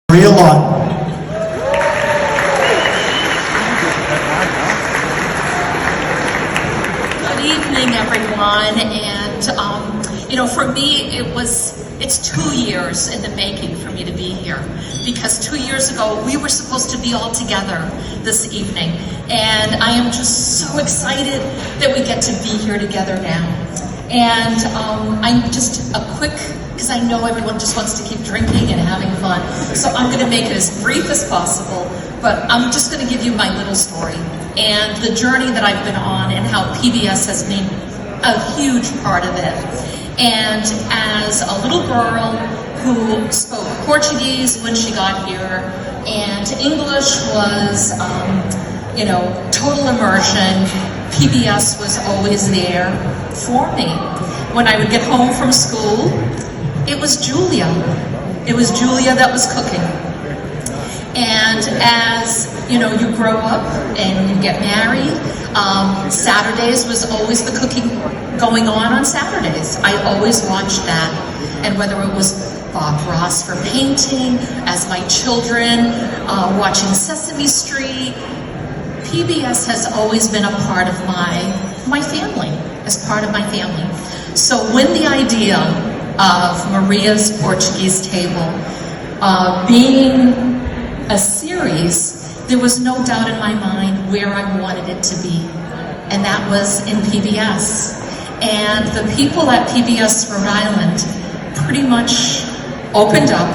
Lawton. Good evening, everyone. And for me, it's 2 years in the making for me to be here, because 2 years ago we were supposed to be all together this evening, and I am just so excited that we get to be here together now. And I'm just because I know everyone just wants to keep drinking and having fun, so I'm going to make it as brief as possible, but I'm just going to give you my little story and the journey that I've been on and how PBS has been a huge part of it. And as a little girl who spoke Portuguese when she got here, and English was, total immersion, PBS was always there for me. When I would get home from school, it was Julia. It was Julia that was cooking. And as you grow up and you get married, Saturdays was always the cooking going on Saturdays. I always watched that. And whether it was Bob Ross for painting, as my children watching Sesame Street, PBS has always been a part of my family, as part of my family. So when the idea of Maria's Portuguese Table being a series, there was no doubt in my mind where I wanted it to be, and that was in PBS. And the people at PBS Rhode Island pretty much opened up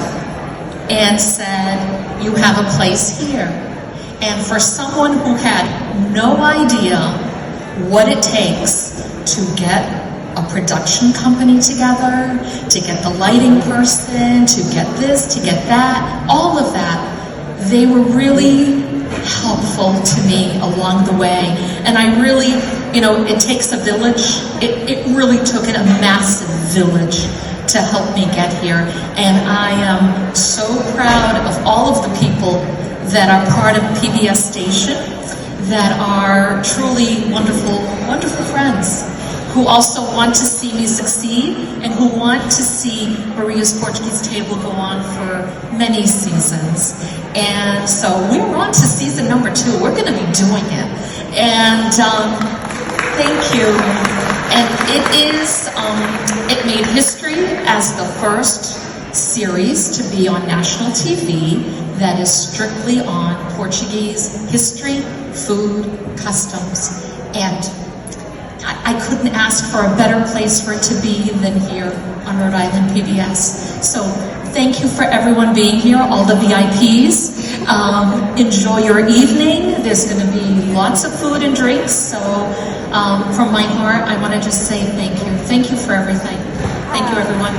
and said, you have a place here. And for someone who had no idea what it takes to get a production company together, to get the lighting person, to get this, to get that, all of that, they were really helpful to me along the way. And I really, it takes a village. It really took a massive village to help me get here. And I am so proud of all of the people that are part of PBS station, that are truly wonderful, wonderful friends, who also want to see me succeed and who want to see Maria's Portuguese Table go on for many seasons. And so we're on to season number 2. We're going to be doing it. And thank you. And it made history as the first series to be on national TV that is strictly on Portuguese history, food, customs, and I couldn't ask for a better place for it to be than here on Rhode Island PBS. So thank you for everyone being here, all the VIPs. Enjoy your evening. There's going to be lots of food and drinks. So from my heart, I want to just say thank you. Thank you for everything. Thank you, everyone.